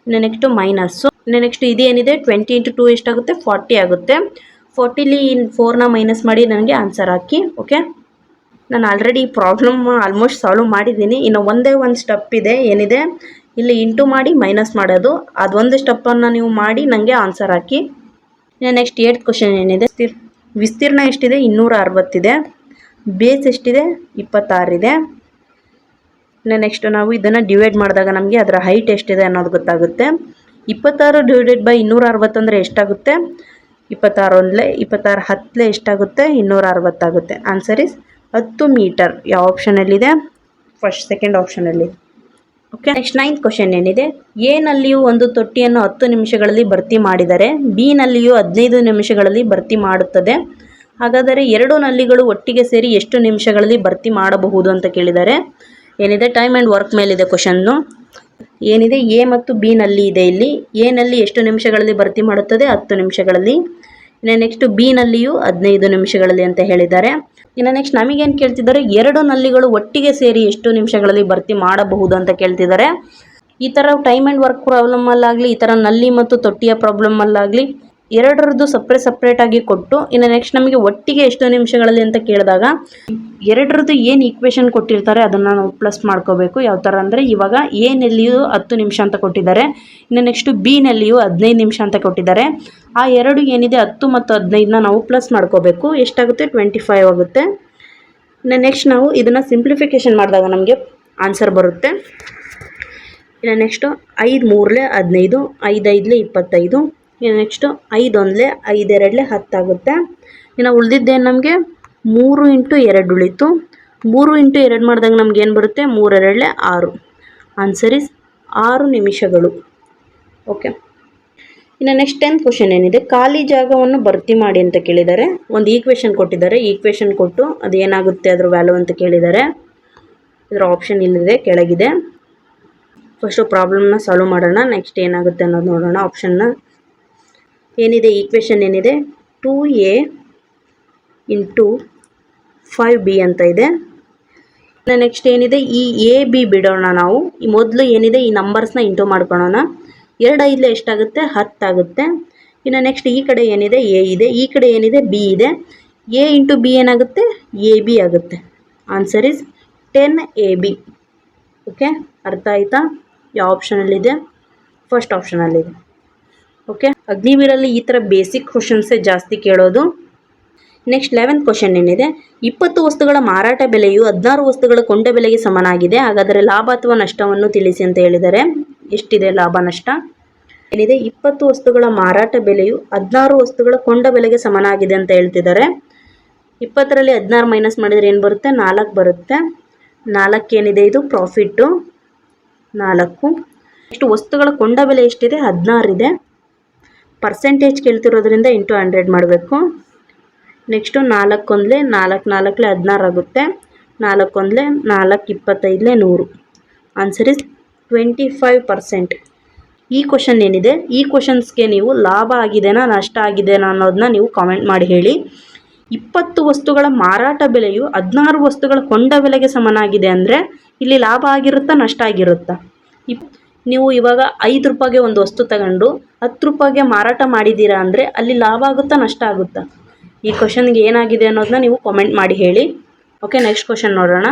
ಇನ್ನು ನೆಕ್ಸ್ಟು ಮೈನಸ್ಸು, ಇನ್ನು ನೆಕ್ಸ್ಟ್ ಇದೇನಿದೆ 20 ಇಂಟು 2 ಎಷ್ಟಾಗುತ್ತೆ, 40 ಆಗುತ್ತೆ. 40ಲಿ 4ನ ಮೈನಸ್ ಮಾಡಿ ನನಗೆ ಆನ್ಸರ್ ಹಾಕಿ. ಓಕೆ, ನಾನು ಆಲ್ರೆಡಿ ಪ್ರಾಬ್ಲಮ್ ಆಲ್ಮೋಸ್ಟ್ ಸಾಲ್ವ್ ಮಾಡಿದ್ದೀನಿ. ಇನ್ನು ಒಂದೇ ಒಂದು ಸ್ಟೆಪ್ ಇದೆ, ಏನಿದೆ ಇಲ್ಲಿ ಇಂಟು ಮಾಡಿ ಮೈನಸ್ ಮಾಡೋದು, ಅದೊಂದು ಸ್ಟೆಪ್ಪನ್ನು ನೀವು ಮಾಡಿ ನನಗೆ ಆನ್ಸರ್ ಹಾಕಿ. ಇನ್ನು ನೆಕ್ಸ್ಟ್ 8th ಕ್ವಶನ್ ಏನಿದೆ, ವಿಸ್ತೀರ್ಣ ಎಷ್ಟಿದೆ, 260 ಇದೆ. ಬೇಸ್ ಎಷ್ಟಿದೆ, 26 ಇದೆ. ಇನ್ನು ನೆಕ್ಸ್ಟ್ ನಾವು ಇದನ್ನು ಡಿವೈಡ್ ಮಾಡಿದಾಗ ನಮಗೆ ಅದರ ಹೈಟ್ ಎಷ್ಟಿದೆ ಅನ್ನೋದು ಗೊತ್ತಾಗುತ್ತೆ. 26 ಡಿವೈಡೆಡ್ ಬೈ 260 ಅಂದರೆ ಎಷ್ಟಾಗುತ್ತೆ, 26 1 26 10 ಎಷ್ಟಾಗುತ್ತೆ, 260 ಆಗುತ್ತೆ. Answer is 10 metre. ಯಾವ ಆಪ್ಷನಲ್ಲಿದೆ, ಸೆಕೆಂಡ್ ಆಪ್ಷನಲ್ಲಿ. ಓಕೆ, ನೆಕ್ಸ್ಟ್ 9th ಕ್ವಶನ್ ಏನಿದೆ, ಎ ನಲ್ಲಿಯೂ ಒಂದು ತೊಟ್ಟಿಯನ್ನು 10 ನಿಮಿಷಗಳಲ್ಲಿ ಭರ್ತಿ ಮಾಡಿದರೆ ಬಿ ನಲ್ಲಿಯೂ 15 ನಿಮಿಷಗಳಲ್ಲಿ ಭರ್ತಿ ಮಾಡುತ್ತದೆ. ಹಾಗಾದರೆ 2 ನಲ್ಲಿಗಳು ಒಟ್ಟಿಗೆ ಸೇರಿ ಎಷ್ಟು ನಿಮಿಷಗಳಲ್ಲಿ ಭರ್ತಿ ಮಾಡಬಹುದು ಅಂತ ಕೇಳಿದ್ದಾರೆ. ಏನಿದೆ ಟೈಮ್ ಆ್ಯಂಡ್ ವರ್ಕ್ ಮೇಲಿದೆ ಕ್ವಶನ್ನು. ಏನಿದೆ ಎ ಮತ್ತು ಬಿ ನಲ್ಲಿ ಇದೆ. ಇಲ್ಲಿ ಎ ನಲ್ಲಿ ಎಷ್ಟು ನಿಮಿಷಗಳಲ್ಲಿ ಭರ್ತಿ ಮಾಡುತ್ತದೆ, 10 ನಿಮಿಷಗಳಲ್ಲಿ. ಇನ್ನು ನೆಕ್ಸ್ಟ್ ಬಿ ನಲ್ಲಿಯೂ 15 ನಿಮಿಷಗಳಲ್ಲಿ ಅಂತ ಹೇಳಿದ್ದಾರೆ. ಇನ್ನು ನೆಕ್ಸ್ಟ್ ನಮಗೇನು ಕೇಳ್ತಿದ್ದಾರೆ, 2 ನಲ್ಲಿಗಳು ಒಟ್ಟಿಗೆ ಸೇರಿ ಎಷ್ಟು ನಿಮಿಷಗಳಲ್ಲಿ ಭರ್ತಿ ಮಾಡಬಹುದು ಅಂತ ಕೇಳ್ತಿದ್ದಾರೆ. ಈ ಥರ ಟೈಮ್ ಆ್ಯಂಡ್ ವರ್ಕ್ ಪ್ರಾಬ್ಲಮಲ್ಲಾಗಲಿ, ಈ ಥರ ನಲ್ಲಿ ಮತ್ತು ತೊಟ್ಟಿಯ ಪ್ರಾಬ್ಲಮಲ್ಲಾಗಲಿ ಎರಡರದ್ದು ಸಪ್ರೇಟಾಗಿ ಕೊಟ್ಟು, ಇನ್ನು ನೆಕ್ಸ್ಟ್ ನಮಗೆ ಒಟ್ಟಿಗೆ ಎಷ್ಟು ನಿಮಿಷಗಳಲ್ಲಿ ಅಂತ ಕೇಳಿದಾಗ ಎರಡರದ್ದು ಏನು ಈಕ್ವೇಷನ್ ಕೊಟ್ಟಿರ್ತಾರೆ ಅದನ್ನು ನಾವು ಪ್ಲಸ್ ಮಾಡ್ಕೋಬೇಕು. ಯಾವ ಥರ ಅಂದರೆ, ಇವಾಗ ಎ ನಲ್ಲಿಯೂ 10 ನಿಮಿಷ ಅಂತ ಕೊಟ್ಟಿದ್ದಾರೆ, ಇನ್ನು ನೆಕ್ಸ್ಟು ಬಿ ನಲ್ಲಿಯೂ 15 ನಿಮಿಷ ಅಂತ ಕೊಟ್ಟಿದ್ದಾರೆ. ಆ ಎರಡು ಏನಿದೆ 10 ಮತ್ತು 15ನ ನಾವು ಪ್ಲಸ್ ಮಾಡ್ಕೋಬೇಕು. ಎಷ್ಟಾಗುತ್ತೆ, 25 ಆಗುತ್ತೆ. ಇನ್ನು ನೆಕ್ಸ್ಟ್ ನಾವು ಇದನ್ನು ಸಿಂಪ್ಲಿಫಿಕೇಷನ್ ಮಾಡಿದಾಗ ನಮಗೆ ಆನ್ಸರ್ ಬರುತ್ತೆ. ಇನ್ನು ನೆಕ್ಸ್ಟು 5 3 15, 5 5 25. ಇನ್ನು ನೆಕ್ಸ್ಟು 5 1 5 2 10 ಆಗುತ್ತೆ. ಇನ್ನು ಉಳಿದಿದ್ದೇನು ನಮಗೆ 3 ಇಂಟು 2 ಉಳಿತು. 3 ಇಂಟು 2 ಮಾಡಿದಾಗ ನಮ್ಗೆ ಏನು ಬರುತ್ತೆ, 3 2 6. ಆನ್ಸರ್ ಇಸ್ 6 ನಿಮಿಷಗಳು. ಓಕೆ, ಇನ್ನು ನೆಕ್ಸ್ಟ್ 10th ಕ್ವಶನ್ ಏನಿದೆ, ಖಾಲಿ ಜಾಗವನ್ನು ಭರ್ತಿ ಮಾಡಿ ಅಂತ ಕೇಳಿದ್ದಾರೆ. ಒಂದು ಈಕ್ವೇಷನ್ ಕೊಟ್ಟಿದ್ದಾರೆ, ಈಕ್ವೇಷನ್ ಕೊಟ್ಟು ಅದು ಏನಾಗುತ್ತೆ ಅದ್ರ ವ್ಯಾಲ್ಯೂ ಅಂತ ಕೇಳಿದ್ದಾರೆ. ಇದರ ಆಪ್ಷನ್ ಇಲ್ಲಿದೆ, ಕೆಳಗಿದೆ. ಫಸ್ಟು ಪ್ರಾಬ್ಲಮ್ನ ಸಾಲ್ವ್ ಮಾಡೋಣ, ನೆಕ್ಸ್ಟ್ ಏನಾಗುತ್ತೆ ಅನ್ನೋದು ನೋಡೋಣ. ಆಪ್ಷನ್ನ ಏನಿದೆ, ಈಕ್ವೇಷನ್ ಏನಿದೆ 2a ಇಂಟು 5b ಅಂತ ಇದೆ. ನೆಕ್ಸ್ಟ್ ಏನಿದೆ, ಈ ಎ ಬಿ ಬಿಡೋಣ ನಾವು. ಈ ಮೊದಲು ಏನಿದೆ ಈ ನಂಬರ್ಸ್ನ ಇಂಟು ಮಾಡ್ಕೊಳ್ಳೋಣ. 2 5 ಎಷ್ಟಾಗುತ್ತೆ, 10 ಆಗುತ್ತೆ. ಇನ್ನು ನೆಕ್ಸ್ಟ್ ಈ ಕಡೆ ಏನಿದೆ ಎ ಇದೆ, ಈ ಕಡೆ ಏನಿದೆ ಬಿ ಇದೆ. ಎ ಇಂಟು ಬಿ ಏನಾಗುತ್ತೆ, ಎ ಬಿ ಆಗುತ್ತೆ. Answer is 10ab. ಓಕೆ, ಅರ್ಥ ಆಯಿತಾ? ಯಾವ ಆಪ್ಷನಲ್ಲಿದೆ, ಫಸ್ಟ್ ಆಪ್ಷನಲ್ಲಿದೆ. ಓಕೆ, ಅಗ್ನಿವೀರಲ್ಲಿ ಈ ಥರ ಬೇಸಿಕ್ ಕ್ವಶನ್ಸೇ ಜಾಸ್ತಿ ಕೇಳೋದು. ನೆಕ್ಸ್ಟ್ 11th ಕ್ವಶನ್ ಏನಿದೆ, 20 ವಸ್ತುಗಳ ಮಾರಾಟ ಬೆಲೆಯು 16 ವಸ್ತುಗಳ ಕೊಂಡ ಬೆಲೆಗೆ ಸಮನಾಗಿದೆ. ಹಾಗಾದರೆ ಲಾಭ ಅಥವಾ ನಷ್ಟವನ್ನು ತಿಳಿಸಿ ಅಂತ ಹೇಳಿದ್ದಾರೆ. ಎಷ್ಟಿದೆ ಲಾಭ ನಷ್ಟ? ಏನಿದೆ 20 ವಸ್ತುಗಳ ಮಾರಾಟ ಬೆಲೆಯು 16 ವಸ್ತುಗಳ ಕೊಂಡ ಬೆಲೆಗೆ ಸಮನಾಗಿದೆ ಅಂತ ಹೇಳ್ತಿದ್ದಾರೆ. 20ರಲ್ಲಿ 16 ಮೈನಸ್ ಮಾಡಿದರೆ ಏನು ಬರುತ್ತೆ, 4 ಬರುತ್ತೆ. 4 ಏನಿದೆ, ಇದು ಪ್ರಾಫಿಟ್ಟು 4. ನೆಕ್ಸ್ಟ್ ವಸ್ತುಗಳ ಕೊಂಡ ಬೆಲೆ ಎಷ್ಟಿದೆ, 16 ಇದೆ. ಪರ್ಸೆಂಟೇಜ್ ಕೇಳ್ತಿರೋದ್ರಿಂದ ಇಂಟು 100 ಮಾಡಬೇಕು. ನೆಕ್ಸ್ಟು 4 1 4 4 16 ಆಗುತ್ತೆ. 4 1 4 25 100. Answer is 25%. ಈ ಕ್ವಶನ್ ಏನಿದೆ, ಈ ಕ್ವಶನ್ಸ್ಗೆ ನೀವು ಲಾಭ ಆಗಿದೆನಾ ನಷ್ಟ ಆಗಿದೆನಾ ಅನ್ನೋದನ್ನ ನೀವು ಕಾಮೆಂಟ್ ಮಾಡಿ ಹೇಳಿ. 20 ವಸ್ತುಗಳ ಮಾರಾಟ ಬೆಲೆಯು 16 ವಸ್ತುಗಳ ಕೊಂಡ ಬೆಲೆಗೆ ಸಮನಾಗಿದೆ ಅಂದರೆ ಇಲ್ಲಿ ಲಾಭ ಆಗಿರುತ್ತಾ ನಷ್ಟ ಆಗಿರುತ್ತಾ? ನೀವು ಇವಾಗ 5 ರೂಪಾಯಿಗೆ ಒಂದು ವಸ್ತು ತಗೊಂಡು 10 ರೂಪಾಯಿಗೆ ಮಾರಾಟ ಮಾಡಿದ್ದೀರಾ ಅಂದರೆ ಅಲ್ಲಿ ಲಾಭ ಆಗುತ್ತಾ ನಷ್ಟ ಆಗುತ್ತಾ? ಈ ಕ್ವಶನ್ಗೆ ಏನಾಗಿದೆ ಅನ್ನೋದನ್ನ ನೀವು ಕಾಮೆಂಟ್ ಮಾಡಿ ಹೇಳಿ. ಓಕೆ, ನೆಕ್ಸ್ಟ್ ಕ್ವಶನ್ ನೋಡೋಣ.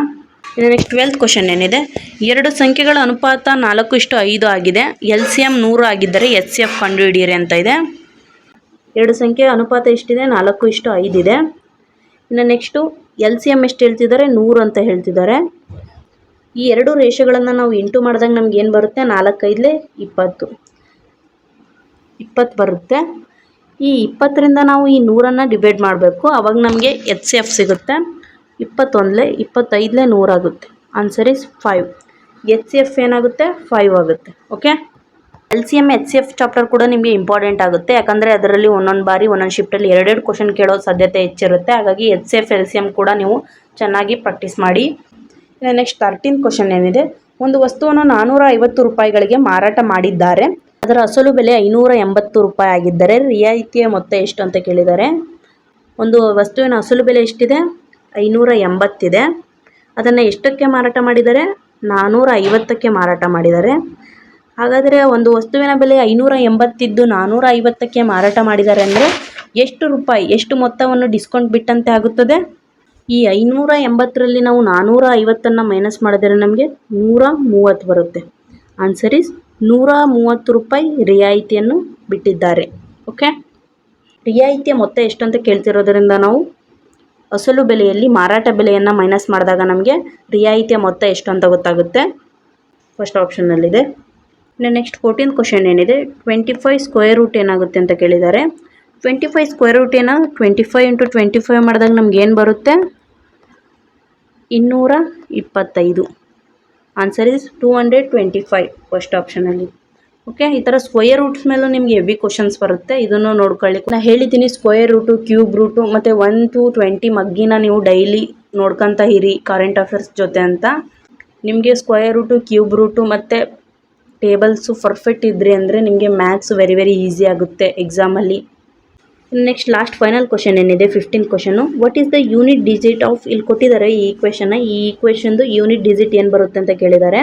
ಇನ್ನು ನೆಕ್ಸ್ಟ್ 12th ಕ್ವಶನ್ ಏನಿದೆ, 2 ಸಂಖ್ಯೆಗಳ ಅನುಪಾತ 4:5 ಆಗಿದೆ. LCM 100 ಆಗಿದ್ದರೆ HCF ಕಂಡುಹಿಡಿಯಿರಿ ಅಂತ ಇದೆ. 2 ಸಂಖ್ಯೆಯ ಅನುಪಾತ ಎಷ್ಟಿದೆ, 4:5 ಇದೆ. ಇನ್ನು ನೆಕ್ಸ್ಟು LCM ಎಷ್ಟು ಹೇಳ್ತಿದ್ದಾರೆ, 100 ಅಂತ ಹೇಳ್ತಿದ್ದಾರೆ. ಈ 2 ರೇಷೆಗಳನ್ನು ನಾವು ಇಂಟು ಮಾಡಿದಾಗ ನಮ್ಗೆ ಏನು ಬರುತ್ತೆ, 4 5 20 ಬರುತ್ತೆ. ಈ 20ರಿಂದ ನಾವು ಈ 100ನ್ನು ಡಿವೈಡ್ ಮಾಡಬೇಕು. ಆವಾಗ ನಮಗೆ HCF ಸಿಗುತ್ತೆ. 21 25 100 ಆಗುತ್ತೆ. Answer is 5. HCF ಏನಾಗುತ್ತೆ 5 ಆಗುತ್ತೆ. ಓಕೆ, LCM HCF ಚಾಪ್ಟರ್ ಕೂಡ ನಿಮಗೆ ಇಂಪಾರ್ಟೆಂಟ್ ಆಗುತ್ತೆ. ಯಾಕಂದರೆ ಅದರಲ್ಲಿ ಒಂದೊಂದು ಬಾರಿ ಒಂದೊಂದು ಶಿಫ್ಟಲ್ಲಿ ಎರಡೆರಡು ಕ್ವಶನ್ ಕೇಳೋ ಸಾಧ್ಯತೆ ಹೆಚ್ಚಿರುತ್ತೆ. ಹಾಗಾಗಿ HCF LCM ಕೂಡ ನೀವು ಚೆನ್ನಾಗಿ ಪ್ರಾಕ್ಟೀಸ್ ಮಾಡಿ. ನೆಕ್ಸ್ಟ್ 13th ಕ್ವಶನ್ ಏನಿದೆ, ಒಂದು ವಸ್ತುವನ್ನು 450 ರೂಪಾಯಿಗಳಿಗೆ ಮಾರಾಟ ಮಾಡಿದ್ದಾರೆ. ಅದರ ಅಸಲು ಬೆಲೆ 580 ರೂಪಾಯಿ ಆಗಿದ್ದರೆ ರಿಯಾಯಿತಿಯ ಮೊತ್ತ ಎಷ್ಟು ಅಂತ ಕೇಳಿದ್ದಾರೆ. ಒಂದು ವಸ್ತುವಿನ ಅಸಲು ಬೆಲೆ ಎಷ್ಟಿದೆ? 580 ಇದೆ. ಅದನ್ನು ಎಷ್ಟಕ್ಕೆ ಮಾರಾಟ ಮಾಡಿದ್ದಾರೆ? 450ಕ್ಕೆ ಮಾರಾಟ ಮಾಡಿದ್ದಾರೆ. ಹಾಗಾದರೆ ಒಂದು ವಸ್ತುವಿನ ಬೆಲೆ 580 ಇದ್ದು 450ಕ್ಕೆ ಮಾರಾಟ ಮಾಡಿದ್ದಾರೆ ಅಂದರೆ ಎಷ್ಟು ರೂಪಾಯಿ, ಎಷ್ಟು ಮೊತ್ತವನ್ನು ಡಿಸ್ಕೌಂಟ್ ಬಿಟ್ಟಂತೆ ಆಗುತ್ತದೆ? ಈ 580ರಲ್ಲಿ ನಾವು 450ನ್ನು ಮೈನಸ್ ಮಾಡಿದರೆ ನಮಗೆ 130 ಬರುತ್ತೆ. ಆನ್ಸರ್ ಇಸ್ 130 ರೂಪಾಯಿ ರಿಯಾಯಿತಿಯನ್ನು ಬಿಟ್ಟಿದ್ದಾರೆ. ಓಕೆ, ರಿಯಾಯಿತಿಯ ಮೊತ್ತ ಎಷ್ಟು ಅಂತ ಕೇಳ್ತಿರೋದ್ರಿಂದ ನಾವು ಅಸಲು ಬೆಲೆಯಲ್ಲಿ ಮಾರಾಟ ಬೆಲೆಯನ್ನು ಮೈನಸ್ ಮಾಡಿದಾಗ ನಮಗೆ ರಿಯಾಯಿತಿಯ ಮೊತ್ತ ಎಷ್ಟು ಅಂತ ಗೊತ್ತಾಗುತ್ತೆ. ಫಸ್ಟ್ ಆಪ್ಷನ್ನಲ್ಲಿದೆ. ನೆಕ್ಸ್ಟ್ 14th ಕ್ವಶನ್ ಏನಿದೆ, 25 ಸ್ಕ್ವೇರ್ ರೂಟ್ ಏನಾಗುತ್ತೆ ಅಂತ ಕೇಳಿದ್ದಾರೆ. 25 ಸ್ಕ್ವೇರ್ ರೂಟ್ ಏನೋ 25 × 25 ಮಾಡಿದಾಗ ನಮ್ಗೆ ಏನು ಬರುತ್ತೆ? 225. ಆನ್ಸರ್ ಇಸ್ 225 ಫಸ್ಟ್ ಆಪ್ಷನಲ್ಲಿ. ಓಕೆ, ಈ ಥರ ಸ್ಕ್ವೇರ್ ರೂಟ್ಸ್ ಮೇಲೂ ನಿಮಗೆ ಹೆವಿ ಕ್ವಶನ್ಸ್ ಬರುತ್ತೆ. ಇದನ್ನು ನೋಡ್ಕೊಳ್ಳಿ. ನಾನು ಹೇಳಿದ್ದೀನಿ ಸ್ಕ್ವೇರ್ ರೂಟು, ಕ್ಯೂಬ್ ರೂಟು ಮತ್ತು 1 to 20 ಮಗ್ಗಿನ ನೀವು ಡೈಲಿ ನೋಡ್ಕೊತ ಇರಿ ಕರೆಂಟ್ ಅಫೇರ್ಸ್ ಜೊತೆ ಅಂತ. ನಿಮಗೆ ಸ್ಕ್ವೇರ್ ರೂಟು, ಕ್ಯೂಬ್ ರೂಟು ಮತ್ತು ಟೇಬಲ್ಸು ಪರ್ಫೆಕ್ಟ್ ಇದ್ರಿ ಅಂದರೆ ನಿಮಗೆ ಮ್ಯಾಥ್ಸ್ ವೆರಿ ಈಸಿ ಆಗುತ್ತೆ ಎಕ್ಸಾಮಲ್ಲಿ. ನೆಕ್ಸ್ಟ್ ಲಾಸ್ಟ್ ಫೈನಲ್ ಕ್ವಶನ್ ಏನಿದೆ 15th question, what is the unit digit of, ಇಲ್ಲಿ ಕೊಟ್ಟಿದ್ದಾರೆ ಈ ಈಕ್ವೇಷನ್ದು ಯೂನಿಟ್ ಡಿಜಿಟ್ ಏನು ಬರುತ್ತೆ ಅಂತ ಕೇಳಿದ್ದಾರೆ.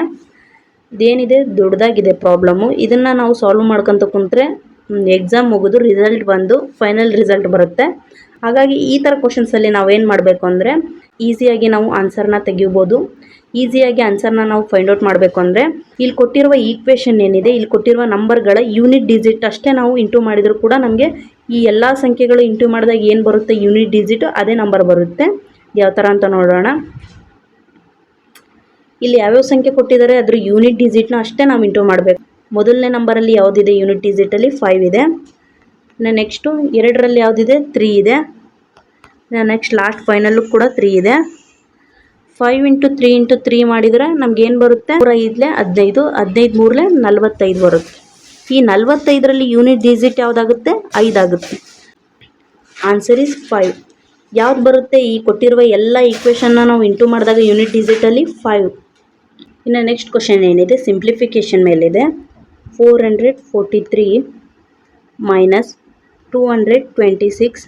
ಇದೇನಿದೆ ದೊಡ್ಡದಾಗಿದೆ ಪ್ರಾಬ್ಲಮ್ಮು. ಇದನ್ನು ನಾವು ಸಾಲ್ವ್ ಮಾಡ್ಕೊತ ಕುಂತ್ರೆ ಎಕ್ಸಾಮ್ ಮುಗಿದು ರಿಸಲ್ಟ್ ಬಂದು ಫೈನಲ್ ರಿಸಲ್ಟ್ ಬರುತ್ತೆ. ಹಾಗಾಗಿ ಈ ಥರ ಕ್ವಶನ್ಸಲ್ಲಿ ನಾವೇನು ಮಾಡಬೇಕು ಅಂದರೆ ಈಸಿಯಾಗಿ ನಾವು ಆನ್ಸರ್ನ ತೆಗಿಬೋದು. ಈಸಿಯಾಗಿ ಆನ್ಸರ್ನ ನಾವು ಫೈಂಡ್ ಔಟ್ ಮಾಡಬೇಕು ಅಂದರೆ ಇಲ್ಲಿ ಕೊಟ್ಟಿರುವ ಈಕ್ವೇಷನ್ ಏನಿದೆ, ಇಲ್ಲಿ ಕೊಟ್ಟಿರುವ ನಂಬರ್ಗಳ ಯೂನಿಟ್ ಡಿಜಿಟ್ ಅಷ್ಟೇ ನಾವು ಇಂಟು ಮಾಡಿದರೂ ಕೂಡ ನಮಗೆ ಈ ಎಲ್ಲ ಸಂಖ್ಯೆಗಳು ಇಂಟು ಮಾಡಿದಾಗ ಏನು ಬರುತ್ತೆ ಯೂನಿಟ್ ಡಿಜಿಟ್ ಅದೇ ನಂಬರ್ ಬರುತ್ತೆ. ಯಾವ ಥರ ಅಂತ ನೋಡೋಣ. ಇಲ್ಲಿ ಯಾವ್ಯಾವ ಸಂಖ್ಯೆ ಕೊಟ್ಟಿದ್ದಾರೆ ಅದ್ರ ಯೂನಿಟ್ ಡಿಜಿಟ್ನ ಅಷ್ಟೇ ನಾವು ಇಂಟು ಮಾಡಬೇಕು. ಮೊದಲನೇ ನಂಬರಲ್ಲಿ ಯಾವುದಿದೆ ಯೂನಿಟ್ ಡಿಜಿಟಲ್ಲಿ 5 ಇದೆ. ನೆಕ್ಸ್ಟು 2ರಲ್ಲಿ ಯಾವುದಿದೆ 3 ಇದೆ. ನೆಕ್ಸ್ಟ್ ಲಾಸ್ಟ್ ಫೈನಲ್ಲು ಕೂಡ 3 ಇದೆ. 5 × 3 × 3 ಮಾಡಿದರೆ ನಮಗೇನು ಬರುತ್ತೆ? 3 15, 15 3 45 ಬರುತ್ತೆ. ಈ 45ರಲ್ಲಿ ಯೂನಿಟ್ ಡಿಜಿಟ್ ಯಾವುದಾಗುತ್ತೆ? 5 ಆಗುತ್ತೆ. Answer is 5. ಯಾವ್ದು ಬರುತ್ತೆ? ಈ ಕೊಟ್ಟಿರುವ ಎಲ್ಲ ಈಕ್ವೇಷನ್ನ ನಾವು ಇಂಟು ಮಾಡಿದಾಗ ಯೂನಿಟ್ ಡಿಜಿಟಲ್ಲಿ 5. ಇನ್ನು ನೆಕ್ಸ್ಟ್ ಕ್ವಶನ್ ಏನಿದೆ ಸಿಂಪ್ಲಿಫಿಕೇಷನ್ ಮೇಲಿದೆ. 443 ಮೈನಸ್ 226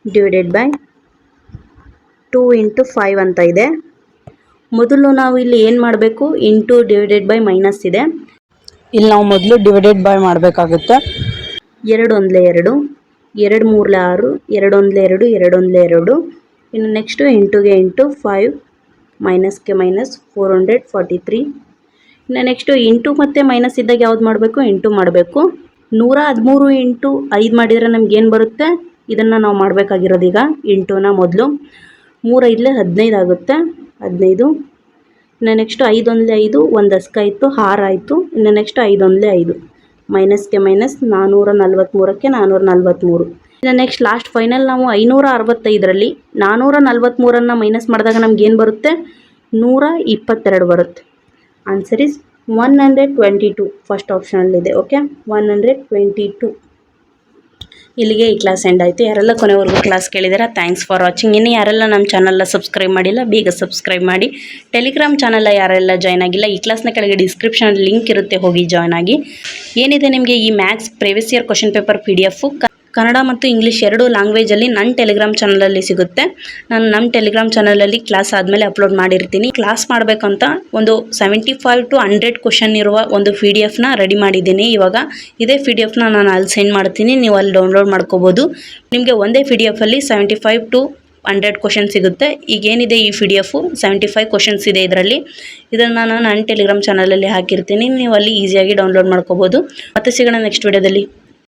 ಡಿವೈಡೆಡ್ ಬೈ 2 × 5 ಅಂತ ಇದೆ. ಮೊದಲು ನಾವು ಇಲ್ಲಿ ಏನು ಮಾಡಬೇಕು? ಇಂಟು ಡಿವೈಡೆಡ್ ಬೈ ಮೈನಸ್ ಇದೆ. ಇಲ್ಲಿ ನಾವು ಮೊದಲು ಡಿವೈಡೆಡ್ ಬೈ ಮಾಡಬೇಕಾಗುತ್ತೆ. 2 1 2, 2 3 6, 2 1 2, 2 1 2. ಇನ್ನು ನೆಕ್ಸ್ಟು ಇಂಟುಗೆ ಇಂಟು 5 ಮೈನಸ್ಗೆ ಮೈನಸ್ 443. ಇನ್ನು ನೆಕ್ಸ್ಟು ಇಂಟು ಮತ್ತು ಮೈನಸ್ ಇದ್ದಾಗ ಯಾವ್ದು ಮಾಡಬೇಕು? ಇಂಟು ಮಾಡಬೇಕು. 113 × 5 ಮಾಡಿದರೆ ನಮಗೇನು ಬರುತ್ತೆ? ಇದನ್ನು ನಾವು ಮಾಡಬೇಕಾಗಿರೋದು ಈಗ ಇಂಟುನ ಮೊದಲು. 3 5 15 ಆಗುತ್ತೆ. 15. ಇನ್ನು ನೆಕ್ಸ್ಟು 5 1 5, 1 10 ಆಯಿತು, 6 ಆಯಿತು. ಇನ್ನು ನೆಕ್ಸ್ಟ್ 5 1 5, ಮೈನಸ್ಗೆ ಮೈನಸ್ 443ಕ್ಕೆ 443. ಇನ್ನು ನೆಕ್ಸ್ಟ್ ಲಾಸ್ಟ್ ಫೈನಲ್ ನಾವು 565ರಲ್ಲಿ 443ನ್ನು ಮೈನಸ್ ಮಾಡಿದಾಗ ನಮಗೇನು ಬರುತ್ತೆ? 122 ಬರುತ್ತೆ. ಆನ್ಸರ್ ಇಸ್ 122 ಫಸ್ಟ್ ಆಪ್ಷನಲ್ಲಿದೆ. ಓಕೆ, 122. ಇಲ್ಲಿಗೆ ಈ ಕ್ಲಾಸ್ ಎಂಡ್ ಆಯಿತು. ಯಾರೆಲ್ಲ ಕೊನೆವರೆಗೂ ಕ್ಲಾಸ್ ಕೇಳಿದಾರೆ ಥ್ಯಾಂಕ್ಸ್ ಫಾರ್ ವಾಚಿಂಗ್. ಇನ್ನು ಯಾರೆಲ್ಲ ನಮ್ಮ ಚಾನಲ್ನ ಸಬ್ಸ್ಕ್ರೈಬ್ ಮಾಡಿಲ್ಲ ಬೇಗ ಸಬ್ಸ್ಕ್ರೈಬ್ ಮಾಡಿ. ಟೆಲಿಗ್ರಾಮ್ ಚಾನಲ್ ಯಾರೆಲ್ಲ ಜಾಯ್ನ್ ಆಗಿಲ್ಲ ಈ ಕ್ಲಾಸ್ನ ಕೆಳಗೆ ಡಿಸ್ಕ್ರಿಪ್ಷನ್ ಲಿಂಕ್ ಇರುತ್ತೆ, ಹೋಗಿ ಜಾಯ್ನ್ ಆಗಿ. ಏನಿದೆ ನಿಮಗೆ ಈ maths previous year question paper PDF Kannada ಮತ್ತು ಇಂಗ್ಲೀಷ್ 2 ಲ್ಯಾಂಗ್ವೇಜಲ್ಲಿ ನನ್ನ ಟೆಲಿಗ್ರಾಮ್ ಚಾನಲಲ್ಲಿ ಸಿಗುತ್ತೆ. ನಾನು ನಮ್ಮ ಟೆಲಿಗ್ರಾಮ್ ಚಾನಲಲ್ಲಿ ಕ್ಲಾಸ್ ಆದಮೇಲೆ ಅಪ್ಲೋಡ್ ಮಾಡಿರ್ತೀನಿ. ಕ್ಲಾಸ್ ಮಾಡಬೇಕಂತ ಒಂದು 75 to 100 ಕ್ವಶನ್ ಇರುವ ಒಂದು PDF ರೆಡಿ ಮಾಡಿದ್ದೀನಿ. ಇವಾಗ ಇದೇ PDF ನಾನು ಅಲ್ಲಿ ಸೆಂಡ್ ಮಾಡ್ತೀನಿ, ನೀವು ಅಲ್ಲಿ ಡೌನ್ಲೋಡ್ ಮಾಡ್ಕೋಬೋದು. ನಿಮಗೆ ಒಂದೇ PDF ಅಲ್ಲಿ 75 to 100 ಕ್ವಶನ್ ಸಿಗುತ್ತೆ. ಈಗೇನಿದೆ ಈ PDF 75 ಕ್ವಶನ್ಸ್ ಇದೆ ಇದರಲ್ಲಿ. ಇದನ್ನು ನಾನು ನನ್ನ ಟೆಲಿಗ್ರಾಮ್ ಚಾನಲಲ್ಲಿ ಹಾಕಿರ್ತೀನಿ, ನೀವು ಅಲ್ಲಿ ಈಸಿಯಾಗಿ ಡೌನ್ಲೋಡ್ ಮಾಡ್ಕೋಬೋದು. ಮತ್ತೆ ಸಿಗೋಣ ನೆಕ್ಸ್ಟ್ ವಿಡಿಯೋದಲ್ಲಿ.